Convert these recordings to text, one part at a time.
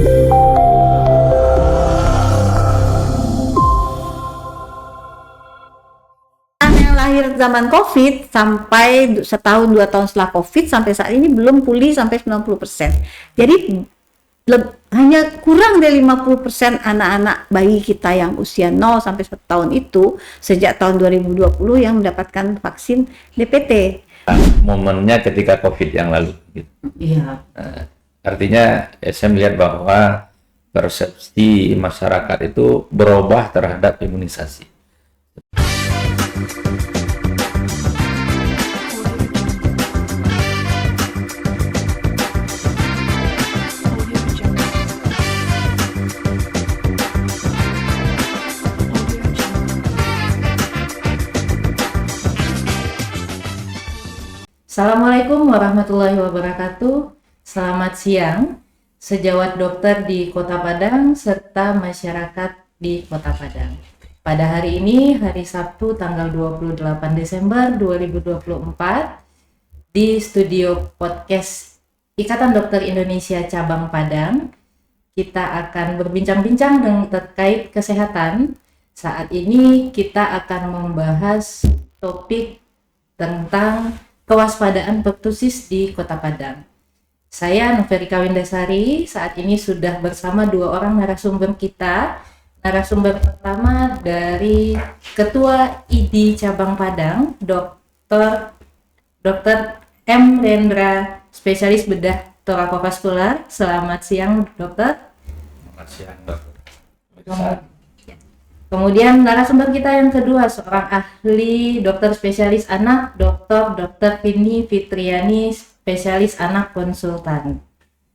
Yang lahir zaman COVID sampai setahun 2 tahun setelah COVID sampai saat ini belum pulih sampai 90%. Jadi hanya kurang dari 50% anak-anak bayi kita yang usia 0 sampai 1 tahun itu sejak tahun 2020 yang mendapatkan vaksin DPT. Momennya ketika COVID yang lalu. Gitu. Iya. Artinya saya melihat bahwa persepsi masyarakat itu berubah terhadap imunisasi. Assalamualaikum warahmatullahi wabarakatuh. Selamat siang, sejawat dokter di Kota Padang serta masyarakat di Kota Padang. Pada hari ini, hari Sabtu tanggal 28 Desember 2024, di studio podcast Ikatan Dokter Indonesia Cabang Padang, kita akan berbincang-bincang terkait kesehatan. Saat ini kita akan membahas topik tentang kewaspadaan pertusis di Kota Padang. Saya Noverika Windasari, saat ini sudah bersama 2 orang narasumber kita. Narasumber pertama dari Ketua ID Cabang Padang, Dr. M. Rendra, spesialis bedah torakovaskular. Selamat siang, dokter. Selamat siang, dokter. Kemudian narasumber kita yang kedua, seorang ahli dokter spesialis anak, Dr. Vini Fitriani, spesialis anak konsultan.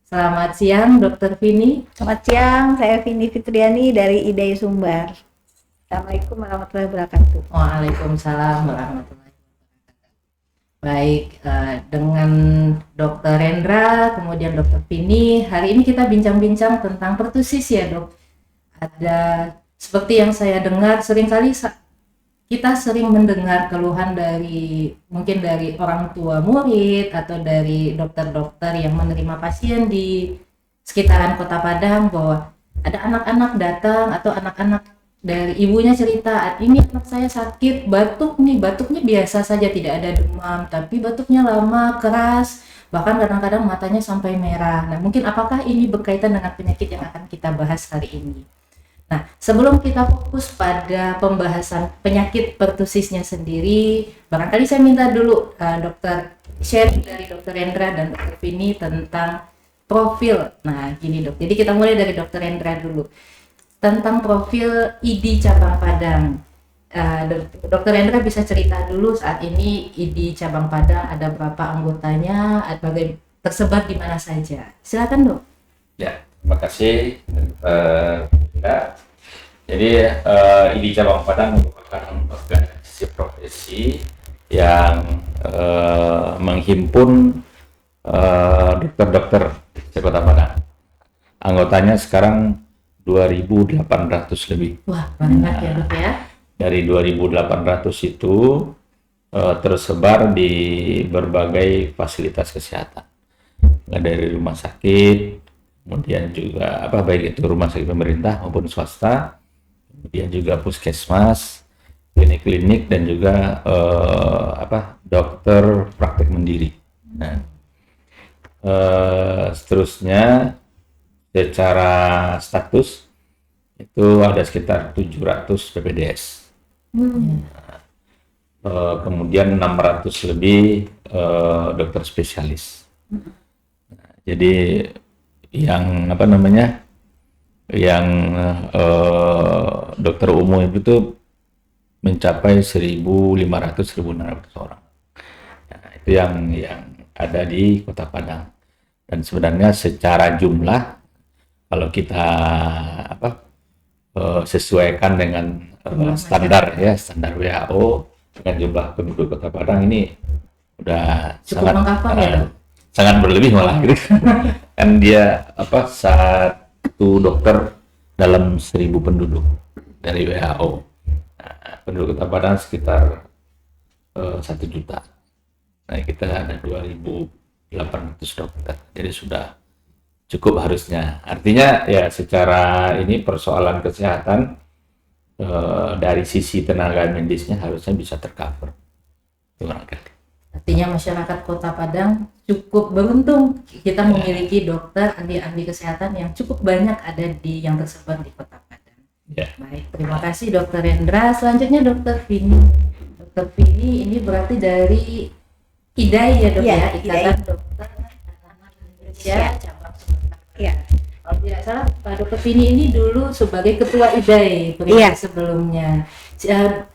Selamat siang, Dr. Vini. Selamat siang, saya Vini Fitriani dari IDAI Sumbar. Assalamualaikum warahmatullahi wabarakatuh. Waalaikumsalam warahmatullahi wabarakatuh. Baik, dengan Dr. Rendra, kemudian Dr. Vini, hari ini kita bincang-bincang tentang pertusis ya, dok. Ada seperti yang saya dengar, seringkali kita sering mendengar keluhan mungkin dari orang tua murid atau dari dokter-dokter yang menerima pasien di sekitaran Kota Padang, bahwa ada anak-anak datang atau anak-anak dari ibunya cerita, ini anak saya sakit, batuknya biasa saja, tidak ada demam, tapi batuknya lama, keras, bahkan kadang-kadang matanya sampai merah. Nah, mungkin apakah ini berkaitan dengan penyakit yang akan kita bahas hari ini? Nah, sebelum kita fokus pada pembahasan penyakit pertusisnya sendiri, barangkali saya minta dulu dokter share dari Dr. Rendra dan Dr. Vini tentang profil. Nah, gini dok, jadi kita mulai dari Dr. Rendra dulu. Tentang profil ID Cabang Padang. Dr. Rendra bisa cerita dulu saat ini ID Cabang Padang ada berapa anggotanya, tersebar di mana saja. Silakan dok. Ya, terima kasih. Jadi ID Cabang Padang merupakan organisasi profesi yang menghimpun dokter-dokter di Kota Padang. Anggotanya sekarang 2.800 lebih. Wah, banyak ya dok ya. Dari 2.800 itu tersebar di berbagai fasilitas kesehatan. Dari rumah sakit, kemudian juga baik itu rumah sakit pemerintah maupun swasta, kemudian juga puskesmas, klinik-klinik, dan juga dokter praktek mandiri. Nah, seterusnya secara status itu ada sekitar 700 PPDS. Kemudian 600 lebih dokter spesialis. Nah, jadi yang dokter umum itu mencapai 1.500-1.600 orang. Nah, itu yang ada di Kota Padang. Dan sebenarnya secara jumlah kalau kita sesuaikan dengan standar WHO dengan jumlah penduduk Kota Padang ini udah sangat berlebih malah gitu. Kan dia satu dokter dalam 1.000 penduduk dari WHO. Nah, penduduk Kota Padang sekitar 1 juta. Nah, kita ada 2.800 dokter. Jadi sudah cukup harusnya. Artinya ya secara ini persoalan kesehatan dari sisi tenaga medisnya harusnya bisa tercover. Itu barangkali. Artinya masyarakat Kota Padang cukup beruntung kita memiliki dokter ahli kesehatan yang cukup banyak ada yang tersebar di Kota Padang. Ya. Baik, terima kasih Dokter Rendra. Selanjutnya Dokter Vini. Dokter Vini ini berarti dari IDAI ya dok Ya, ya, IDAI. Ikatan Dokter Anak Indonesia cabang Sumatera Barat. Iya. Kalau tidak salah Pak Dokter Vini ini dulu sebagai ketua IDAI Iya. sebelumnya.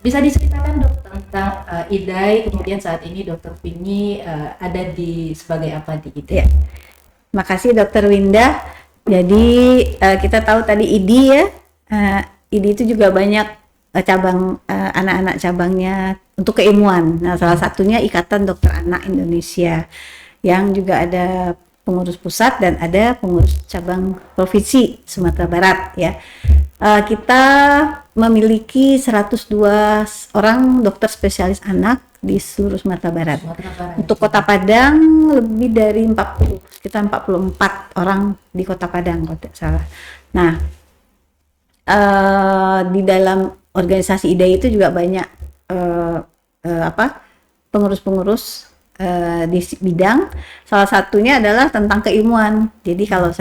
Bisa diceritakan dok tentang IDAI, kemudian saat ini Dokter Vini ada sebagai apa di IDAI? Iya. Makasih Dokter Winda. Jadi kita tahu tadi IDI ya, IDI itu juga banyak cabang anak-anak cabangnya untuk keilmuan. Nah, salah satunya Ikatan Dokter Anak Indonesia yang juga ada pengurus pusat dan ada pengurus cabang provinsi Sumatera Barat ya. Kita memiliki 102 orang dokter spesialis anak di seluruh Sumatera Barat. Untuk Kota Padang lebih dari 40, sekitar 44 orang di Kota Padang kalau tidak salah. Nah, di dalam organisasi IDAI itu juga banyak pengurus-pengurus di bidang. Salah satunya adalah tentang keilmuan. Jadi kalau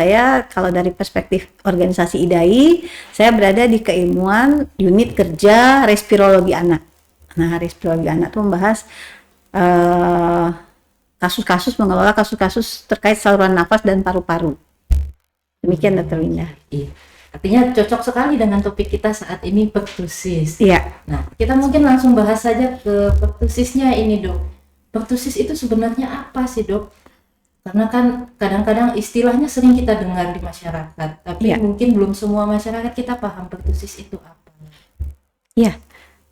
dari perspektif organisasi IDAI, saya berada di keilmuan unit kerja respirologi anak. Nah, respirologi anak itu membahas mengelola kasus-kasus terkait saluran nafas dan paru-paru. Demikian Dr. Winda. Iya. Artinya cocok sekali dengan topik kita saat ini, pertusis. Iya. Nah, kita mungkin langsung bahas saja ke pertusisnya ini dok. Pertusis itu sebenarnya apa sih dok? Karena kan kadang-kadang istilahnya sering kita dengar di masyarakat, tapi Iya. mungkin belum semua masyarakat kita paham pertusis itu apa. Iya.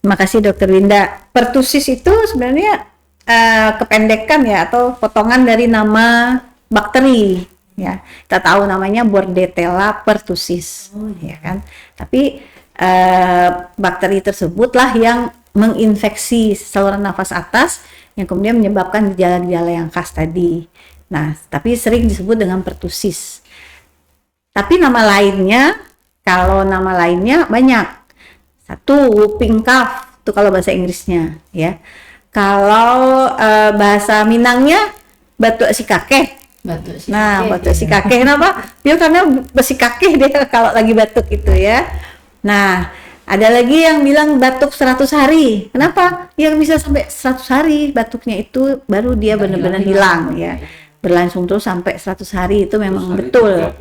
Terima kasih Dr. Winda. Pertusis itu sebenarnya kependekan ya atau potongan dari nama bakteri ya. Kita tahu namanya Bordetella pertussis, ya kan. Tapi bakteri tersebutlah yang menginfeksi saluran nafas atas yang kemudian menyebabkan gejala-gejala yang khas tadi. Nah, tapi sering disebut dengan pertusis. Tapi nama lainnya, kalau nama lainnya banyak. Satu, whooping cough, itu kalau bahasa Inggrisnya ya. Kalau bahasa Minangnya batuk si kakek. Batuk si kakek. Kenapa? Dia karena besikakeh dia kalau lagi batuk itu ya. Nah, ada lagi yang bilang batuk 100 hari. Kenapa? Yang bisa sampai 100 hari batuknya itu baru dia benar-benar hilang ya. Berlangsung terus sampai 100 hari itu memang betul.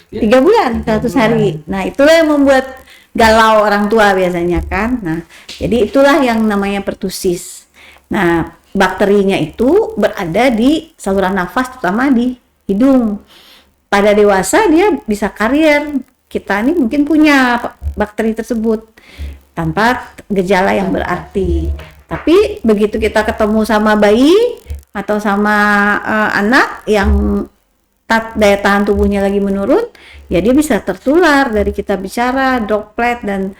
3 bulan 100 hari. Nah, itulah yang membuat galau orang tua biasanya kan. Nah, jadi itulah yang namanya pertusis. Nah, bakterinya itu berada di saluran nafas, terutama di hidung. Pada dewasa dia bisa karier. Kita ini mungkin punya bakteri tersebut tanpa gejala yang berarti. Tapi begitu kita ketemu sama bayi atau sama anak yang daya tahan tubuhnya lagi menurun, ya dia bisa tertular dari kita bicara, droplet dan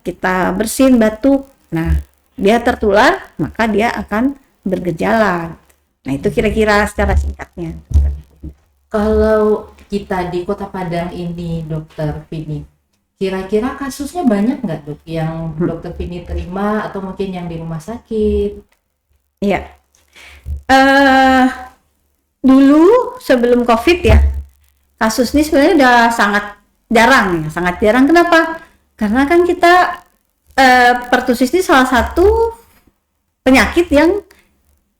kita bersin, batuk. Nah, dia tertular, maka dia akan bergejala. Nah, itu kira-kira secara singkatnya. Kalau kita di Kota Padang ini, Dokter Vini, kira-kira kasusnya banyak nggak dok yang Dokter Vini terima atau mungkin yang di rumah sakit? Iya. Dulu sebelum COVID ya, kasus ini sebenarnya udah sangat jarang ya, sangat jarang. Kenapa? Karena kan kita pertusis ini salah satu penyakit yang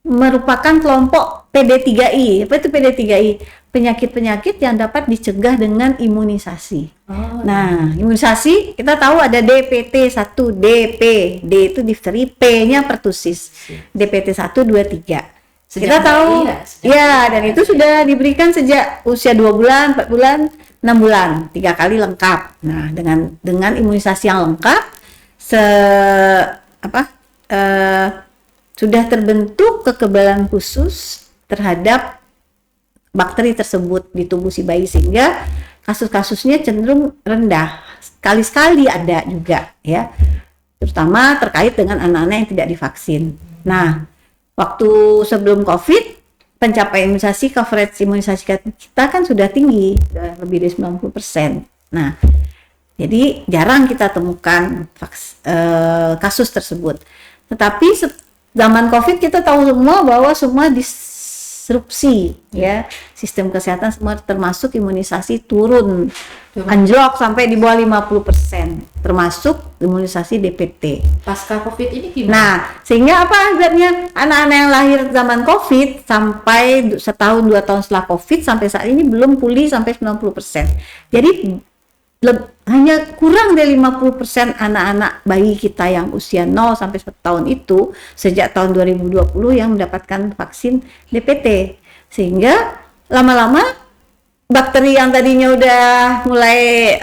merupakan kelompok PD3I. Apa itu PD3I? Penyakit-penyakit yang dapat dicegah dengan imunisasi. Nah, imunisasi kita tahu ada DPT1, DP, D itu difteri, P-nya pertusis. DPT1, 2, 3. Kita tahu, ya, dan itu sudah diberikan sejak usia 2 bulan, 4 bulan, 6 bulan, 3 kali lengkap. Nah, dengan imunisasi yang lengkap, sudah terbentuk kekebalan khusus terhadap bakteri tersebut di tubuh si bayi sehingga kasus-kasusnya cenderung rendah. Sekali-sekali ada juga ya, terutama terkait dengan anak-anak yang tidak divaksin. Nah, waktu sebelum COVID pencapaian imunisasi, coverage imunisasi kita kan sudah tinggi, sudah lebih dari 90%. Nah, jadi jarang kita temukan kasus tersebut. Tetapi zaman COVID kita tahu semua bahwa semua disrupsi, ya, sistem kesehatan semua termasuk imunisasi turun, anjlok sampai di bawah 50%, termasuk imunisasi DPT. Pasca COVID ini gimana? Nah, sehingga apa akibatnya? Anak-anak yang lahir zaman COVID sampai setahun 2 tahun setelah COVID sampai saat ini belum pulih sampai 90%. Jadi hanya kurang dari 50% anak-anak bayi kita yang usia 0 sampai 1 tahun itu sejak tahun 2020 yang mendapatkan vaksin DPT. Sehingga lama-lama bakteri yang tadinya udah mulai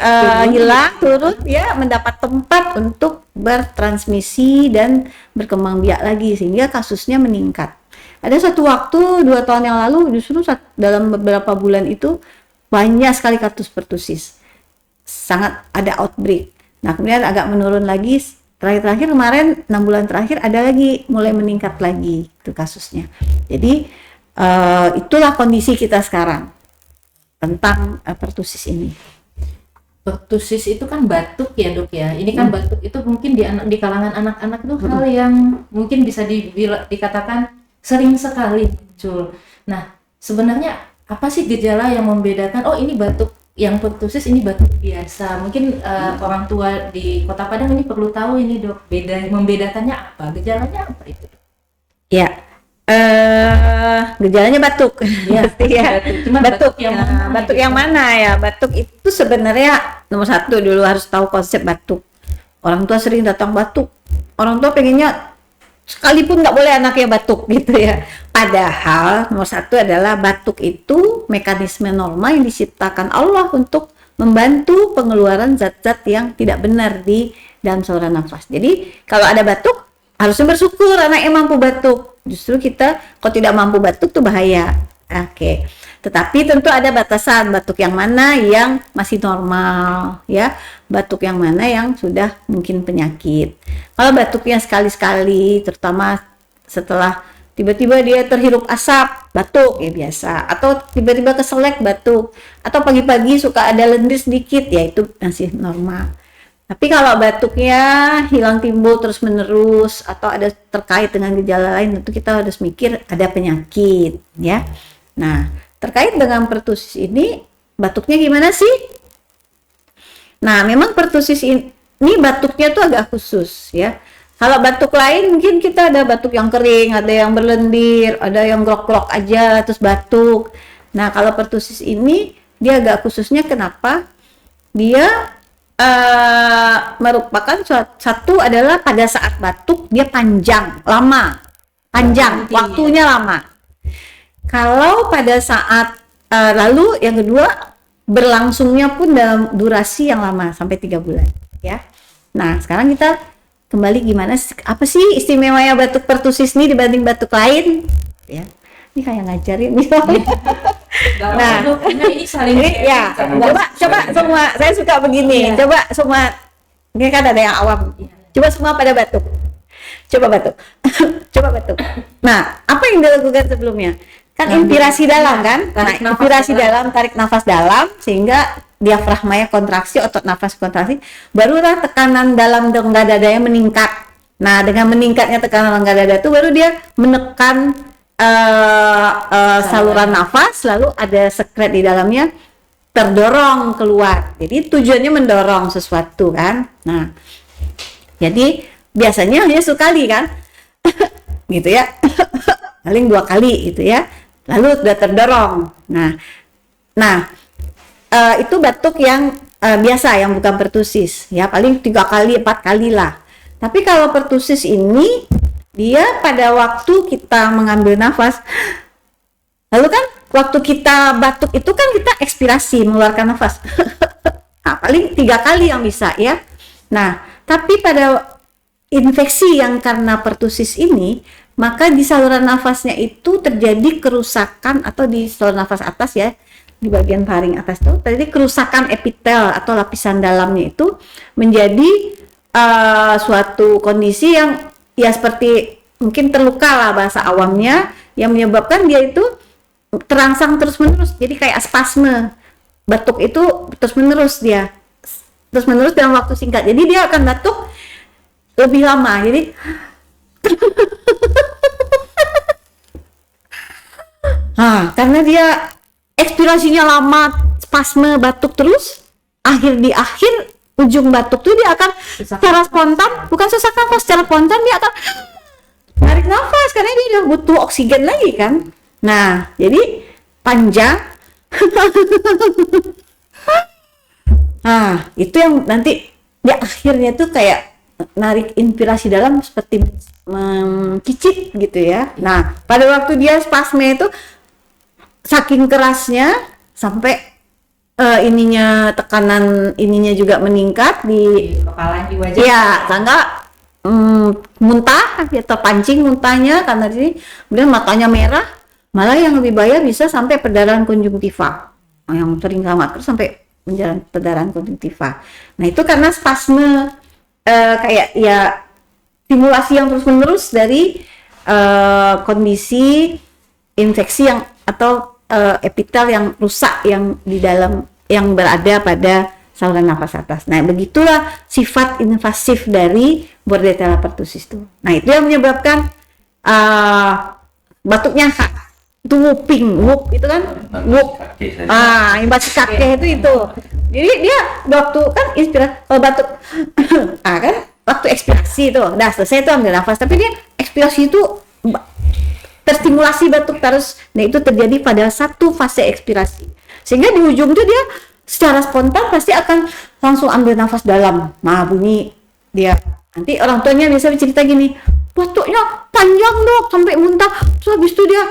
hilang, turun, ya, mendapat tempat untuk bertransmisi dan berkembang biak lagi, sehingga kasusnya meningkat. Ada satu waktu 2 tahun yang lalu justru dalam beberapa bulan itu banyak sekali kasus pertusis, sangat ada outbreak. Nah, kemudian agak menurun lagi, terakhir kemarin 6 bulan terakhir ada lagi mulai meningkat lagi itu kasusnya. Jadi itulah kondisi kita sekarang tentang pertusis ini. Pertusis itu kan batuk ya, Dok ya. Ini kan batuk itu mungkin di kalangan anak-anak itu hal yang mungkin bisa dikatakan sering sekali muncul. Nah, sebenarnya apa sih gejala yang membedakan, oh ini batuk yang pertusis, ini batuk biasa? Mungkin orang tua di Kota Padang ini perlu tahu ini, Dok. Membedakannya apa? Gejalanya apa itu? Ya, gejalanya batuk. Ya, ya. Cuma batuk yang ya, mana? batuk yang mana ya? Batuk itu sebenarnya nomor satu dulu harus tahu konsep batuk. Orang tua sering datang batuk. Orang tua pengennya sekalipun nggak boleh anaknya batuk gitu ya. Padahal nomor satu adalah batuk itu mekanisme normal yang diciptakan Allah untuk membantu pengeluaran zat-zat yang tidak benar di dalam saluran nafas. Jadi kalau ada batuk harusnya bersyukur anaknya mampu batuk. Justru kita kalau tidak mampu batuk tuh bahaya. Oke. Tetapi tentu ada batasan batuk yang mana yang masih normal, ya. Batuk yang mana yang sudah mungkin penyakit. Kalau batuknya sekali-sekali, terutama setelah tiba-tiba dia terhirup asap, batuk ya biasa. Atau tiba-tiba keselek batuk. Atau pagi-pagi suka ada lendir sedikit, ya itu masih normal. Tapi kalau batuknya hilang timbul terus menerus atau ada terkait dengan gejala lain, tentu kita harus mikir ada penyakit, ya. Nah, terkait dengan pertusis ini, batuknya gimana sih? Nah, memang pertusis ini batuknya tuh agak khusus, ya. Kalau batuk lain mungkin kita ada batuk yang kering, ada yang berlendir, ada yang grok-grok aja terus batuk. Nah, kalau pertusis ini dia agak khususnya kenapa? Dia merupakan satu adalah pada saat batuk dia panjang, waktunya lama. Kalau pada saat lalu yang kedua berlangsungnya pun dalam durasi yang lama sampai 3 bulan, ya. Nah, sekarang kita kembali apa sih istimewanya batuk pertusis ini dibanding batuk lain, ya. Ini kayak ngajarin nih. Nah, ini saling ya. Coba semua, saya suka begini. Iya. Coba semua, ini kan ada yang awam. Coba semua pada batuk. Coba batuk. Coba batuk. Nah, apa yang dilakukan sebelumnya? Kan inspirasi dalam kan? Nah, inspirasi dalam, tarik nafas dalam sehingga diafragmanya kontraksi, otot nafas kontraksi, barulah tekanan dalam rongga dadanya meningkat. Nah, dengan meningkatnya tekanan rongga dada itu baru dia menekan saluran nafas, lalu ada sekret di dalamnya terdorong keluar. Jadi tujuannya mendorong sesuatu kan. Nah, jadi biasanya hanya sekali kan, gitu ya, paling 2 kali gitu ya, lalu sudah terdorong. Nah, itu batuk yang biasa yang bukan pertusis ya, paling 3 kali 4 kali lah. Tapi kalau pertusis ini dia pada waktu kita mengambil nafas, lalu kan waktu kita batuk itu kan kita ekspirasi mengeluarkan nafas. Nah, paling 3 kali yang bisa ya. Nah, tapi pada infeksi yang karena pertusis ini, maka di saluran nafasnya itu terjadi kerusakan, atau di saluran nafas atas ya, di bagian paring atas itu terjadi kerusakan epitel atau lapisan dalamnya itu menjadi suatu kondisi yang ya seperti mungkin terluka lah bahasa awamnya, yang menyebabkan dia itu terangsang terus-menerus, jadi kayak spasme. Batuk itu terus-menerus dalam waktu singkat, jadi dia akan batuk lebih lama, jadi karena dia ekspirasinya lama, spasme, batuk terus, di akhir ujung batuk tuh dia akan secara spontan, bukan sesak nafas, secara spontan dia akan narik nafas karena dia udah butuh oksigen lagi kan. Nah, jadi panjang. Itu yang nanti di akhirnya tuh kayak narik inspirasi dalam seperti mencicit gitu ya. Nah, pada waktu dia spasme itu saking kerasnya sampai tekanan ininya juga meningkat di kepala, di wajah. Ya, tangga muntah, ya terpancing muntahnya karena ini, kemudian matanya merah, malah yang lebih bahaya bisa sampai perdarahan konjungtiva, yang sering sama terus sampai perdarahan konjungtiva. Nah itu karena spasme kayak ya stimulasi yang terus menerus dari kondisi infeksi yang atau epitel yang rusak yang di dalam yang berada pada saluran nafas atas. Nah, begitulah sifat invasif dari Bordetella pertussis itu. Nah, itu yang menyebabkan batuknya itu whoop itu kan whoop. Invasi kakek itu. Jadi dia waktu kan kalau batuk kan waktu ekspirasi itu udah selesai itu ambil nafas, tapi dia ekspirasi itu terstimulasi batuk terus. Nah, itu terjadi pada satu fase ekspirasi. Sehingga di ujung itu dia secara spontan pasti akan langsung ambil nafas dalam. Nah, bunyi dia. Nanti orang tuanya bisa cerita gini, batuknya panjang dok, sampai muntah. Terus habis itu dia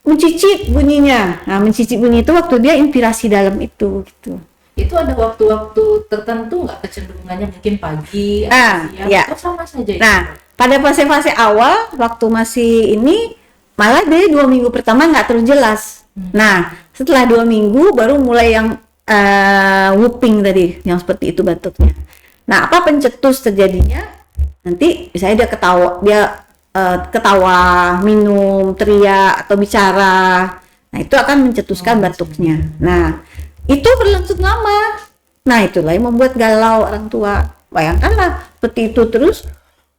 mencicit bunyinya. Nah, mencicit bunyi itu waktu dia inspirasi dalam itu gitu. Itu ada waktu-waktu tertentu nggak kecenderungannya, mungkin pagi atau siang, ya. atau sama saja? Nah, pada fase-fase awal waktu masih ini malah dari 2 minggu pertama nggak terus jelas. Nah, setelah 2 minggu baru mulai yang whooping tadi, yang seperti itu batuknya. Nah, apa pencetus terjadinya? Nanti misalnya dia ketawa, minum, teriak atau bicara. Nah, itu akan mencetuskan batuknya. Nah, itu berlangsung lama. Nah, itulah yang membuat galau orang tua. Bayangkanlah seperti itu terus,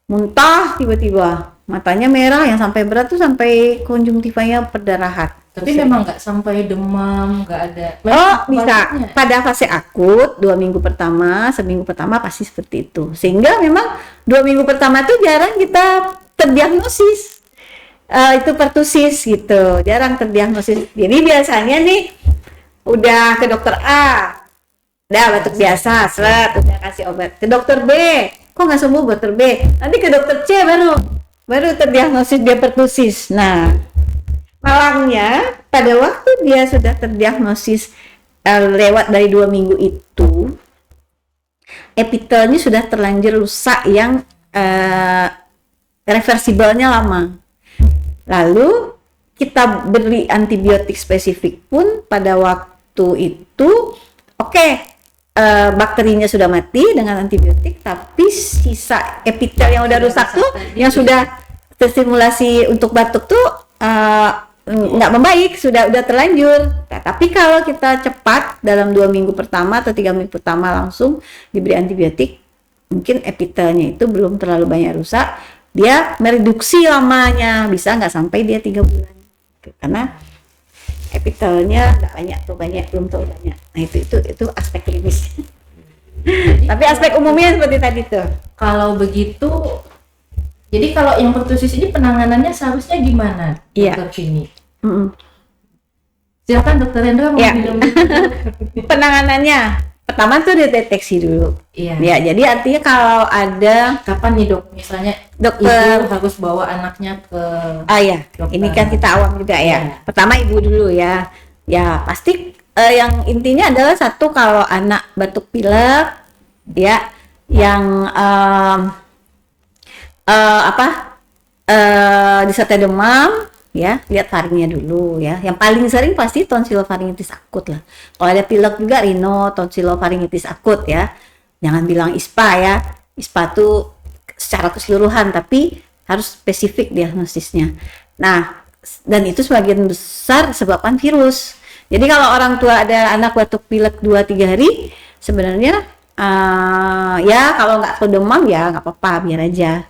muntah tiba-tiba, matanya merah yang sampai berat tuh sampai konjungtivanya perdarahan. Tapi memang nggak sampai demam, nggak ada. Bisa. Pada fase akut 2 minggu pertama, seminggu pertama pasti seperti itu. Sehingga memang 2 minggu pertama tuh jarang kita terdiagnosis itu pertussis gitu, jarang terdiagnosis. Jadi biasanya nih udah ke dokter A, udah batuk biasa, udah kasih obat. Ke dokter B, kok nggak sembuh dokter B. Nanti ke dokter C baru terdiagnosis dia pertussis. Nah, malangnya pada waktu dia sudah terdiagnosis lewat dari 2 minggu itu, epitelnya sudah terlanjur rusak yang reversibelnya lama. Lalu kita beri antibiotik spesifik pun pada waktu itu, bakterinya sudah mati dengan antibiotik, tapi sisa epitel yang udah rusak tuh, yang sudah terstimulasi untuk batuk tuh nggak membaik, sudah terlanjur. Nah, tapi kalau kita cepat dalam 2 minggu pertama atau 3 minggu pertama langsung diberi antibiotik, mungkin epitelnya itu belum terlalu banyak rusak, dia mereduksi lamanya, bisa nggak sampai dia 3 bulan, karena epitelnya nggak banyak, belum terlalu banyak. Nah, itu aspek klinis. Tapi aspek umumnya seperti tadi tuh. Kalau begitu, jadi kalau yang pertussis ini penanganannya seharusnya gimana, Dokter Vini? Silakan Dokter Hendra mau minum dulu. Penanganannya pertama tuh deteksi dulu. Ya, jadi artinya kalau ada kapan nih dok, misalnya dokter ibu harus bawa anaknya ke dokter. Ini kan kita awam juga ya. Pertama ibu dulu ya. Ya pasti yang intinya adalah satu, kalau anak batuk pilek ya, yang disertai demam ya, lihat faringnya dulu ya. Yang paling sering pasti tonsilofaringitis akut lah. Kalau ada pilek juga rhinotonsilofaringitis akut ya. Jangan bilang ISPA ya. ISPA tuh secara keseluruhan, tapi harus spesifik diagnosisnya. Nah, dan itu sebagian besar disebabkan virus. Jadi kalau orang tua ada anak batuk pilek 2-3 hari, sebenarnya ya kalau nggak demam ya nggak apa-apa, biar aja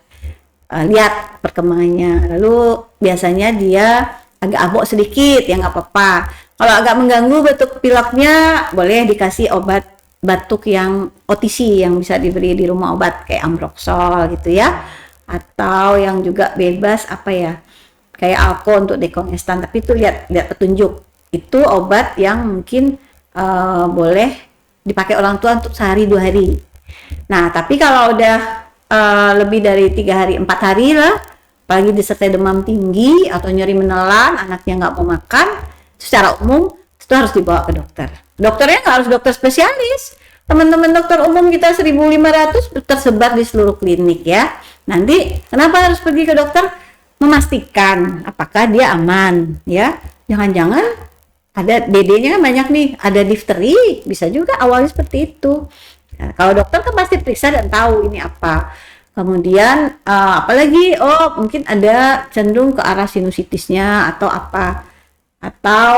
lihat perkembangannya. Lalu biasanya dia agak abok sedikit ya nggak apa-apa. Kalau agak mengganggu batuk pileknya, boleh dikasih obat batuk yang OTC yang bisa diberi di rumah obat kayak Ambroxol gitu ya, atau yang juga bebas apa ya, kayak Alko untuk dekongestan, tapi itu lihat petunjuk. Itu obat yang mungkin boleh dipakai orang tua untuk sehari 2 hari. Nah, tapi kalau udah lebih dari 3 hari 4 hari lah, apalagi disertai demam tinggi atau nyeri menelan, anaknya nggak mau makan, secara umum itu harus dibawa ke dokter. Dokternya nggak harus dokter spesialis. Teman-teman dokter umum kita 1.500 tersebar di seluruh klinik ya. Nanti kenapa harus pergi ke dokter? Memastikan apakah dia aman ya. Jangan-jangan ada DD-nya kan banyak nih, ada difteri, bisa juga awalnya seperti itu. Nah, kalau dokter kan pasti periksa dan tahu ini apa. Kemudian apalagi mungkin ada cenderung ke arah sinusitisnya atau apa, atau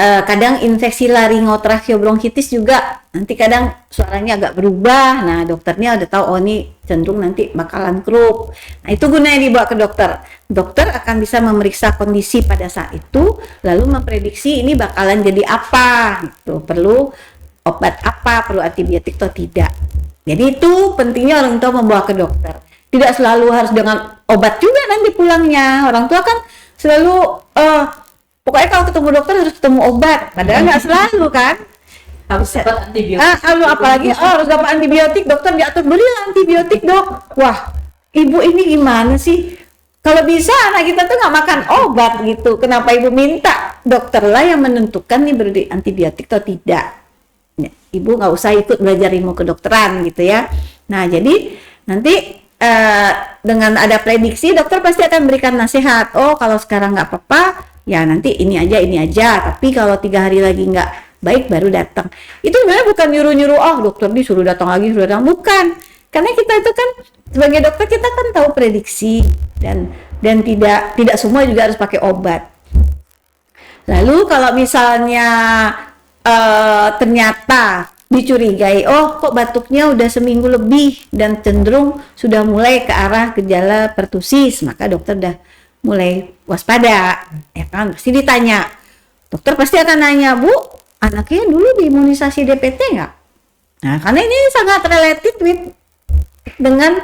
kadang infeksi laringotracheobronkitis juga nanti kadang suaranya agak berubah. Nah, dokternya udah tahu ini cenderung nanti bakalan krup. Nah, itu gunanya dibawa ke dokter. Dokter akan bisa memeriksa kondisi pada saat itu, lalu memprediksi ini bakalan jadi apa gitu. Perlu obat apa, perlu antibiotik atau tidak. Jadi itu pentingnya orang tua membawa ke dokter. Tidak selalu harus dengan obat juga nanti pulangnya. Orang tua kan selalu pokoknya kalau ketemu dokter harus ketemu obat, padahal nggak selalu kan. Harus dapat antibiotik. Apalagi harus dapat antibiotik, dokter diatur berilah antibiotik dok. Wah, ibu ini gimana sih? Kalau bisa anak kita tuh nggak makan obat gitu, kenapa ibu minta? Dokter lah yang menentukan nih beri antibiotik atau tidak. Ya, ibu nggak usah ikut belajar ilmu kedokteran gitu ya. Nah, jadi nanti dengan ada prediksi, dokter pasti akan berikan nasihat. Oh, kalau sekarang nggak apa-apa, ya nanti ini aja, tapi kalau 3 hari lagi nggak baik baru datang. Itu sebenarnya bukan nyuruh-nyuruh, dokter disuruh datang lagi, bukan. Karena kita itu kan sebagai dokter kita kan tahu prediksi dan tidak semua juga harus pakai obat. Lalu kalau misalnya ternyata dicurigai, kok batuknya udah seminggu lebih dan cenderung sudah mulai ke arah gejala pertusis, maka dokter udah mulai waspada, ya kan? Pasti ditanya, dokter pasti akan nanya, Bu, anaknya dulu diimunisasi DPT nggak? Nah, karena ini sangat related dengan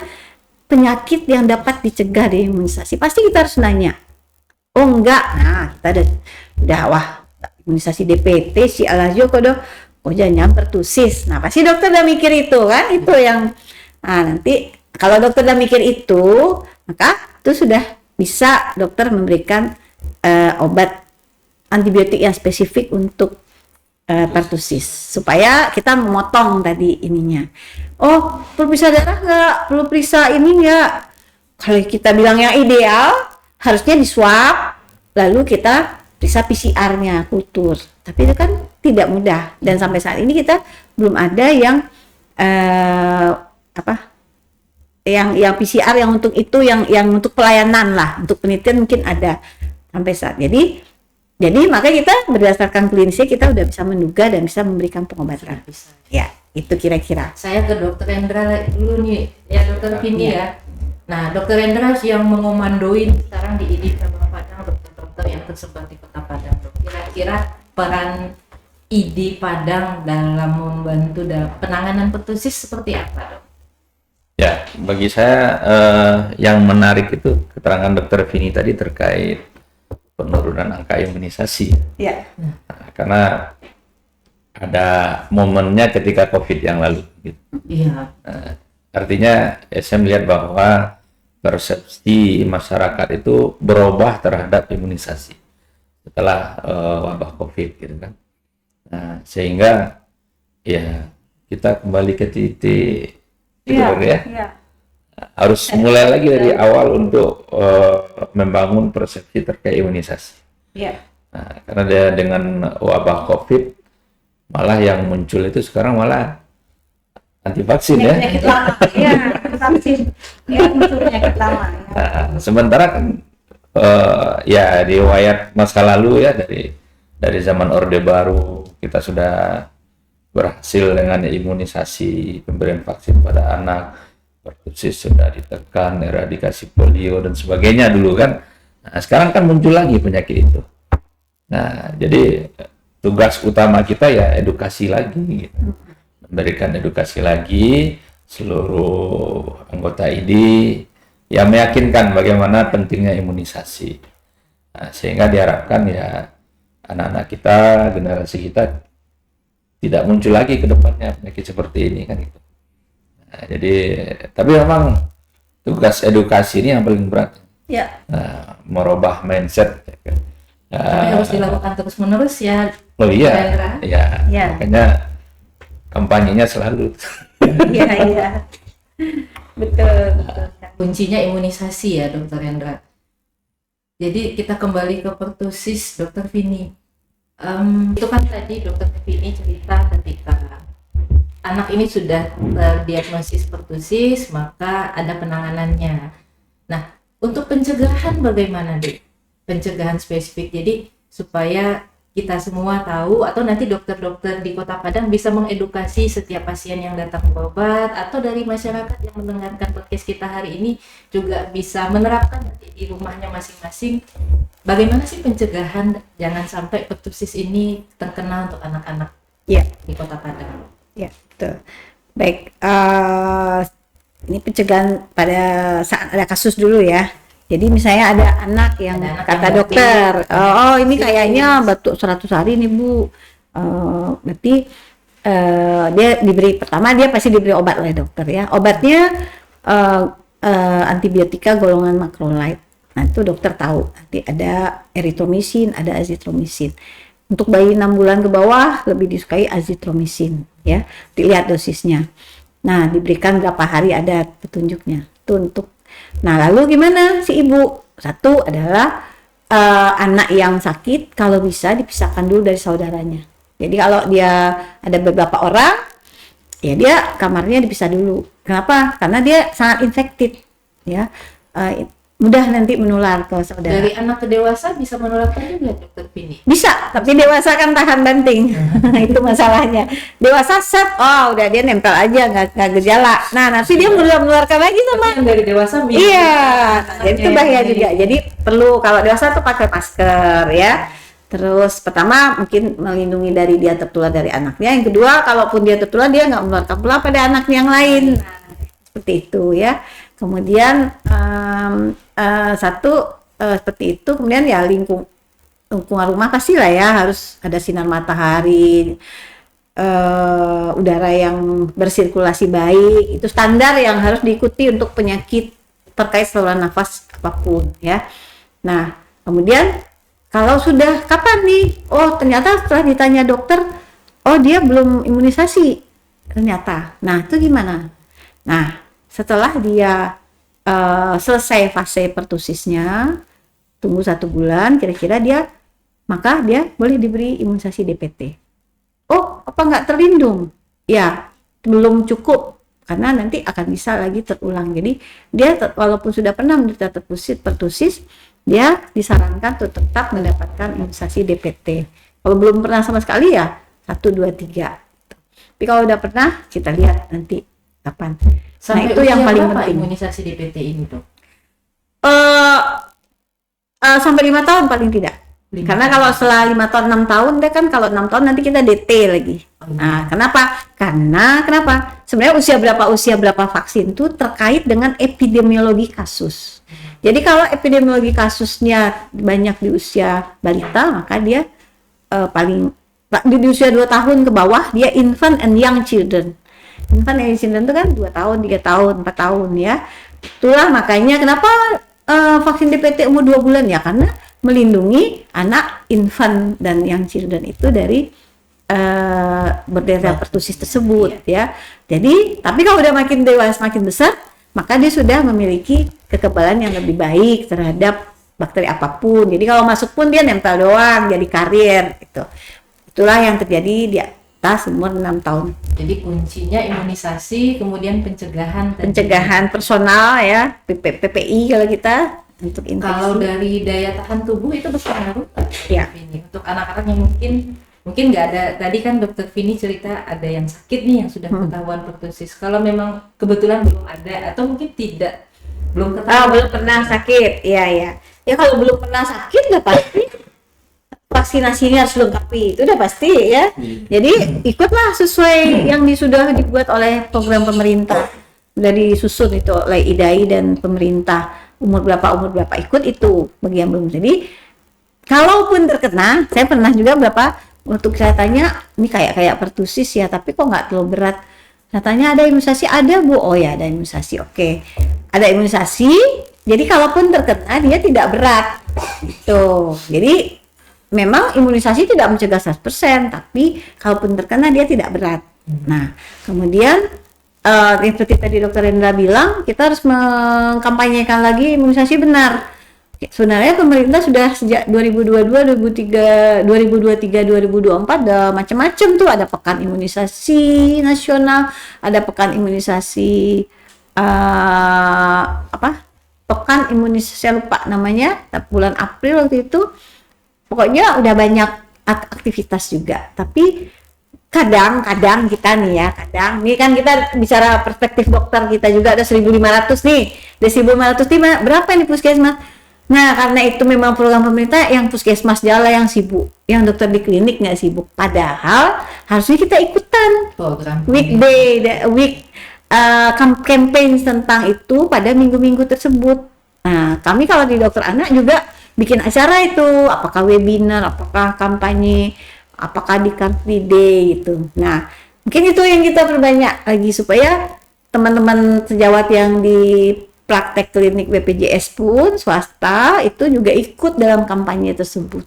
penyakit yang dapat dicegah dari imunisasi, pasti kita harus nanya. Oh enggak, nah kita udah wah imunisasi DPT si Alazio kok jangan pertusis. Nah pasti dokter udah mikir itu kan, itu yang nanti kalau dokter udah mikir itu, maka itu sudah bisa dokter memberikan obat antibiotik yang spesifik untuk pertusis supaya kita memotong tadi ininya. Oh, perlu periksa darah nggak? Perlu periksa ini nggak? Kalau kita bilang yang ideal harusnya di swab, lalu kita periksa PCR-nya, kultur. Tapi itu kan tidak mudah dan sampai saat ini kita belum ada yang yang PCR yang untuk itu yang untuk pelayanan lah, untuk penelitian mungkin ada sampai saat. Jadi makanya kita berdasarkan klinisnya kita udah bisa menduga dan bisa memberikan pengobatan. Bisa. Ya, itu kira-kira. Saya ke Dokter Endra dulu nih, ya Dokter Vini ya. Nah, Dokter Endra yang mengomandoin sekarang di ID Cabang Padang, dokter-dokter yang tersebar di Kota Padang. Kira-kira peran ID Padang dalam membantu dalam penanganan pertusis seperti apa, Dok? Ya, bagi saya yang menarik itu keterangan Dokter Vini tadi terkait penurunan angka imunisasi. Ya. Nah, karena ada momennya ketika COVID yang lalu. Gitu. Iya. Artinya saya melihat bahwa persepsi masyarakat itu berubah terhadap imunisasi setelah wabah COVID, gitu kan. Nah, sehingga ya kita kembali ke titik itu ya. Harus mulai lagi dari awal untuk membangun persepsi terkait imunisasi. Iya. Nah, karena dengan wabah COVID, malah yang muncul itu sekarang malah anti vaksin ya. Penyakit lama, ya, vaksin, ya, muncul penyakit lama. Ya. Nah, sementara kan ya riwayat masa lalu ya dari zaman Orde Baru kita sudah berhasil dengan imunisasi, pemberian vaksin pada anak, pertusis sudah ditekan, eradikasi polio dan sebagainya dulu kan. Nah, sekarang kan muncul lagi penyakit itu. Nah, jadi tugas utama kita ya edukasi lagi, gitu. Memberikan edukasi lagi seluruh anggota ID yang meyakinkan bagaimana pentingnya imunisasi. Nah, sehingga diharapkan ya anak-anak kita, generasi kita tidak muncul lagi ke depannya penyakit seperti ini kan gitu. Nah, jadi tapi memang tugas edukasi ini yang paling berat. Ya. Nah, merubah mindset. Tapi harus dilakukan terus-menerus ya. Oh iya, Hendra. ya, Ya. makanya kampanyenya selalu. Iya, iya. Betul, betul. Kuncinya imunisasi ya, Dokter Hendra. Jadi kita kembali ke pertusis, Dokter Vini. Itu kan tadi Dokter Vini cerita ketika anak ini sudah terdiagnosis pertusis, maka ada penanganannya. Nah, untuk pencegahan bagaimana, Dek? Pencegahan spesifik, jadi supaya kita semua tahu atau nanti dokter-dokter di Kota Padang bisa mengedukasi setiap pasien yang datang berobat atau dari masyarakat yang mendengarkan podcast kita hari ini juga bisa menerapkan nanti di rumahnya masing-masing. Bagaimana sih pencegahan jangan sampai pertusis ini terkena untuk anak-anak Ya. di Kota Padang? Ya, betul. Baik, ini pencegahan pada saat ada kasus dulu ya. Jadi misalnya ada anak yang Ada anak kata yang dokter, batuk. oh ini kayaknya batuk 100 hari nih Bu. Berarti dia pertama dia pasti diberi obat oleh dokter ya. Obatnya antibiotika golongan makrolide. Nah itu dokter tahu. Nanti ada eritromisin, ada azitromisin. Untuk bayi 6 bulan ke bawah lebih disukai azitromisin ya. Dilihat dosisnya. Nah diberikan berapa hari ada petunjuknya. Itu untuk. Nah lalu gimana si ibu? Satu adalah anak yang sakit kalau bisa dipisahkan dulu dari saudaranya. Jadi kalau dia ada beberapa orang, ya dia kamarnya dipisah dulu. Kenapa? Karena dia sangat infektif, ya mudah nanti menular ke saudara. Dari anak ke dewasa bisa menularkan juga, Dokter Vini? Bisa, tapi dewasa kan tahan banting. Itu masalahnya. Dewasa set, oh udah dia nempel aja, nggak gejala. Nah nanti dia menularkan lagi sama. Yang dari dewasa Iya, jadi itu bahaya juga. Jadi perlu kalau dewasa tuh pakai masker ya. Terus pertama mungkin melindungi dari dia tertular dari anaknya. Yang kedua, kalaupun dia tertular dia nggak menularkan pula pada anak yang lain. Seperti itu ya. Kemudian seperti itu. Kemudian ya lingkungan rumah pastilah ya harus ada sinar matahari, udara yang bersirkulasi baik. Itu standar yang harus diikuti untuk penyakit terkait saluran nafas apapun ya. Nah kemudian kalau sudah kapan nih? Oh ternyata setelah ditanya dokter, oh dia belum imunisasi ternyata. Nah itu gimana? Nah setelah dia selesai fase pertusisnya, tunggu 1 bulan, kira-kira maka dia boleh diberi imunisasi DPT. Oh apa nggak terlindung? Ya belum cukup karena nanti akan bisa lagi terulang. Jadi dia walaupun sudah pernah menderita pertusis, dia disarankan untuk tetap mendapatkan imunisasi DPT. Kalau belum pernah sama sekali ya 1, 2, 3. Tapi kalau udah pernah kita lihat nanti kapan. Sampai itu yang paling penting. Imunisasi DPT ini, Dok? Sampai 5 tahun paling tidak. Karena kalau setelah 5 tahun, 6 tahun, deh kan kalau 6 tahun nanti kita DT lagi. Nah, kenapa? Kenapa? Sebenarnya usia berapa vaksin itu terkait dengan epidemiologi kasus. Jadi kalau epidemiologi kasusnya banyak di usia balita, maka dia paling di usia 2 tahun ke bawah dia infant and young children. Infant and young children itu kan 2 tahun, 3 tahun, 4 tahun ya. Itulah makanya kenapa vaksin DPT umur 2 bulan ya, karena melindungi anak infant dan young children itu dari berderita pertusis tersebut ya. Jadi tapi kalau udah makin dewasa, makin besar, maka dia sudah memiliki kekebalan yang lebih baik terhadap bakteri apapun. Jadi kalau masuk pun dia nempel doang, jadi karier gitu. Itulah yang terjadi kita umur 6 tahun. Jadi kuncinya imunisasi, kemudian pencegahan tadi. Pencegahan personal ya, PPI kalau kita untuk infeksi. Kalau dari daya tahan tubuh itu berpengaruh Ya. ini untuk anak-anak yang mungkin nggak ada, tadi kan Dokter Vini cerita ada yang sakit nih yang sudah ketahuan pertusis. Kalau memang kebetulan belum ada atau mungkin belum ketahuan. Belum pernah sakit, ya. Ya kalau belum pernah sakit udah pasti vaksinasinya harus lengkapi, itu udah pasti ya. Jadi ikutlah sesuai yang sudah dibuat oleh program pemerintah, dari disusun itu oleh IDAI dan pemerintah. Umur berapa ikut itu bagi yang belum. Jadi kalaupun terkena, saya pernah juga waktu saya tanya ini kayak pertusis ya, tapi kok nggak terlalu berat. Katanya ada imunisasi, ada Bu. Oh ya, ada imunisasi. Oke. Ada imunisasi. Jadi kalaupun terkena dia tidak berat. Gitu. Jadi memang imunisasi tidak mencegah 100%, tapi kalaupun terkena dia tidak berat. Nah, kemudian seperti tadi Dokter Rendra bilang, kita harus mengkampanyekan lagi imunisasi benar. Sebenarnya pemerintah sudah sejak 2022, 2023, 2024 ada macam-macam tuh, ada pekan imunisasi nasional, ada pekan imunisasi pekan imunisasi, saya lupa namanya, bulan April waktu itu. Pokoknya udah banyak aktivitas juga, tapi kadang kita nih ya, ini kan kita bicara perspektif dokter, kita juga ada 1.500 nih, dari 1.500 nih berapa nih puskesmas? Nah, karena itu memang program pemerintah, yang puskesmas jala yang sibuk, yang dokter di klinik nggak sibuk, padahal harusnya kita ikutan program campaign tentang itu pada minggu-minggu tersebut. Nah, kami kalau di dokter anak juga bikin acara itu, apakah webinar, apakah kampanye, apakah di Car Free Day gitu. Nah, mungkin itu yang kita perbanyak lagi supaya teman-teman sejawat yang di praktek klinik BPJS pun swasta itu juga ikut dalam kampanye tersebut.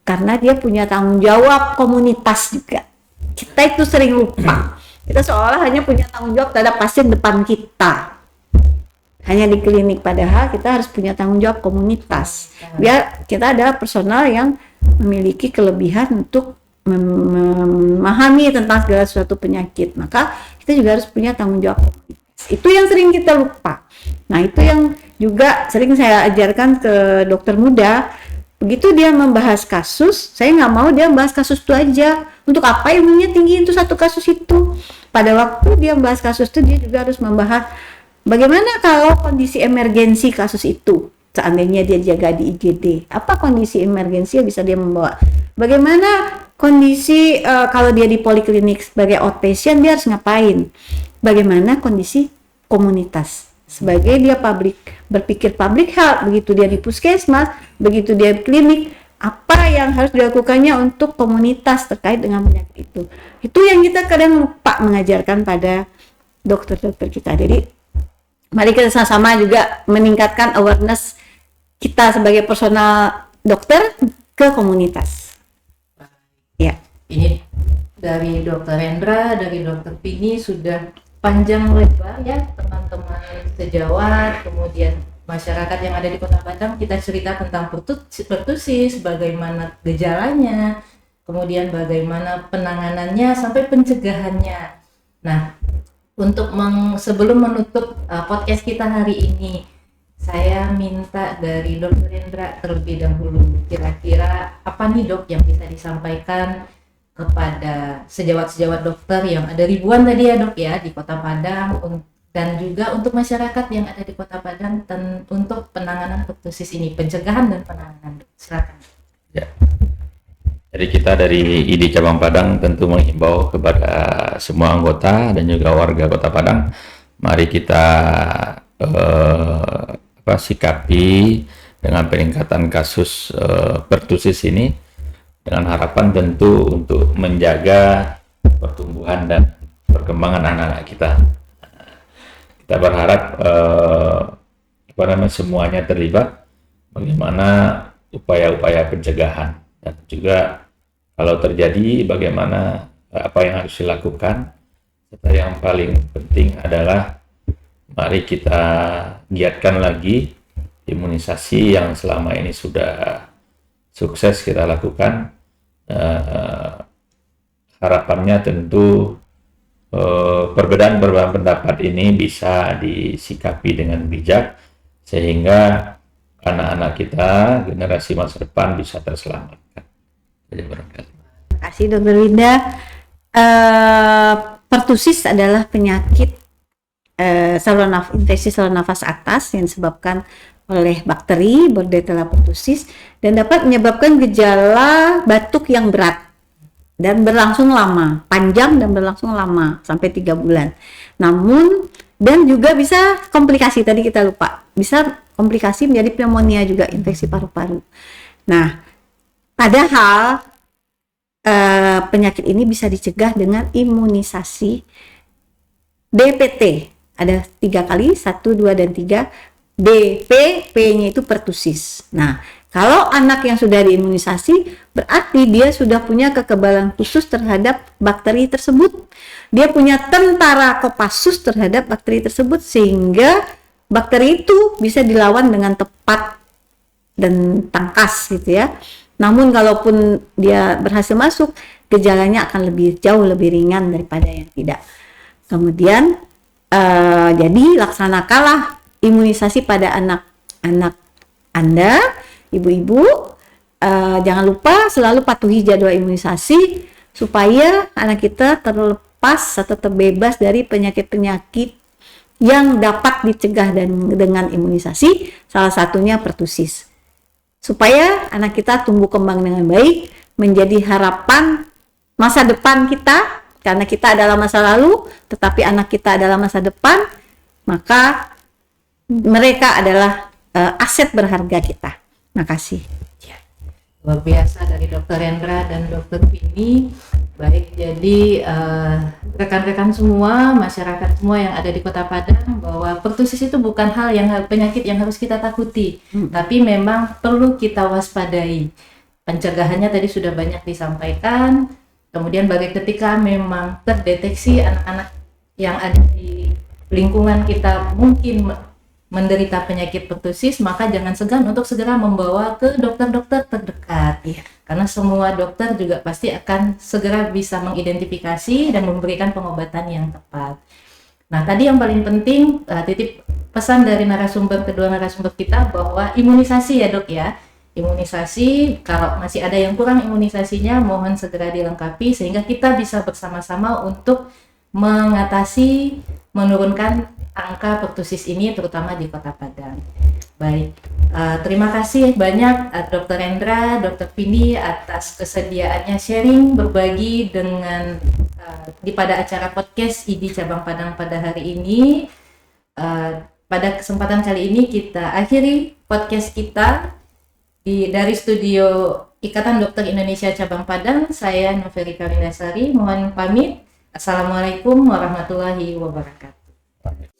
Karena dia punya tanggung jawab komunitas juga. Kita itu sering lupa. Kita seolah hanya punya tanggung jawab terhadap pasien depan kita. Hanya di klinik, padahal kita harus punya tanggung jawab komunitas. Biar kita adalah personal yang memiliki kelebihan untuk memahami tentang segala suatu penyakit. Maka kita juga harus punya tanggung jawab komunitas. Itu yang sering kita lupa. Nah, itu yang juga sering saya ajarkan ke dokter muda. Begitu dia membahas kasus, saya nggak mau dia membahas kasus itu aja. Untuk apa ilmunya tinggi itu satu kasus itu? Pada waktu dia membahas kasus itu, dia juga harus membahas bagaimana kalau kondisi emergensi kasus itu, seandainya dia jaga di IGD, apa kondisi emergensi yang bisa dia membawa? Bagaimana kondisi kalau dia di poliklinik sebagai outpatient, dia harus ngapain? Bagaimana kondisi komunitas? Sebagai dia berpikir public health, begitu dia di puskesmas, begitu dia di klinik, apa yang harus dilakukannya untuk komunitas terkait dengan penyakit itu? Itu yang kita kadang lupa mengajarkan pada dokter-dokter kita. Jadi mari kita sama-sama juga meningkatkan awareness kita sebagai personal dokter ke komunitas. Ya. Ini dari Dokter Rendra, dari Dokter Vini sudah panjang lebar ya teman-teman sejawat, kemudian masyarakat yang ada di Kota Padang, kita cerita tentang pertusis, bagaimana gejalanya, kemudian bagaimana penanganannya sampai pencegahannya. Nah, untuk sebelum menutup podcast kita hari ini, saya minta dari Dokter Rendra terlebih dahulu, kira-kira apa nih Dok yang bisa disampaikan kepada sejawat-sejawat dokter yang ada ribuan tadi ya Dok ya di Kota Padang, dan juga untuk masyarakat yang ada di Kota Padang untuk penanganan pertusis ini, pencegahan dan penanganan. Silakan. Ya. Jadi kita dari ID Cabang Padang tentu menghimbau kepada semua anggota dan juga warga Kota Padang, mari kita sikapi dengan peningkatan kasus pertusis ini dengan harapan tentu untuk menjaga pertumbuhan dan perkembangan anak-anak kita. Kita berharap semuanya terlibat, bagaimana upaya-upaya pencegahan, dan juga kalau terjadi bagaimana apa yang harus dilakukan, serta yang paling penting adalah mari kita giatkan lagi imunisasi yang selama ini sudah sukses kita lakukan, harapannya tentu perbedaan pendapat ini bisa disikapi dengan bijak sehingga anak-anak kita, generasi masa depan bisa terselamatkan. Jadi barangkali. Terima kasih Dokter Winda. Pertusis adalah penyakit infeksi saluran nafas atas yang disebabkan oleh bakteri Bordetella pertussis dan dapat menyebabkan gejala batuk yang berat dan berlangsung lama, panjang dan berlangsung lama sampai 3 bulan. Namun dan juga bisa komplikasi, tadi kita lupa, bisa komplikasi menjadi pneumonia juga, infeksi paru-paru. Nah, padahal penyakit ini bisa dicegah dengan imunisasi DPT. Ada 3 kali, 1, 2, dan 3. P-nya itu pertusis. Nah, kalau anak yang sudah diimunisasi, berarti dia sudah punya kekebalan khusus terhadap bakteri tersebut. Dia punya tentara Kopassus terhadap bakteri tersebut, sehingga bakteri itu bisa dilawan dengan tepat dan tangkas gitu ya. Namun kalaupun dia berhasil masuk, gejalanya akan jauh lebih ringan daripada yang tidak. Kemudian jadi laksanakanlah imunisasi pada anak-anak Anda, ibu-ibu. Jangan lupa selalu patuhi jadwal imunisasi supaya anak kita terlepas atau terbebas dari penyakit-penyakit yang dapat dicegah dengan imunisasi, salah satunya pertusis. Supaya anak kita tumbuh kembang dengan baik, menjadi harapan masa depan kita, karena kita adalah masa lalu, tetapi anak kita adalah masa depan, maka mereka adalah aset berharga kita. Makasih. Luar biasa dari Dr. Rendra dan Dr. Vini. Baik, jadi rekan-rekan semua, masyarakat semua yang ada di Kota Padang, bahwa pertusis itu bukan penyakit yang harus kita takuti, tapi memang perlu kita waspadai. Pencegahannya tadi sudah banyak disampaikan. Kemudian ketika memang terdeteksi anak-anak yang ada di lingkungan kita mungkin menderita penyakit pertusis, maka jangan segan untuk segera membawa ke dokter-dokter terdekat. Karena semua dokter juga pasti akan segera bisa mengidentifikasi dan memberikan pengobatan yang tepat. Nah, tadi yang paling penting, titip pesan dari kedua narasumber kita bahwa imunisasi ya dok ya. Imunisasi, kalau masih ada yang kurang imunisasinya, mohon segera dilengkapi sehingga kita bisa bersama-sama untuk menurunkan angka pertusis ini terutama di Kota Padang. Baik, terima kasih banyak Dr. Rendra, Dr. Vini atas kesediaannya sharing berbagi pada acara podcast ID Cabang Padang pada hari ini. Pada kesempatan kali ini kita akhiri podcast kita dari studio Ikatan Dokter Indonesia Cabang Padang. Saya Novelika Windasari, mohon pamit. Assalamualaikum warahmatullahi wabarakatuh.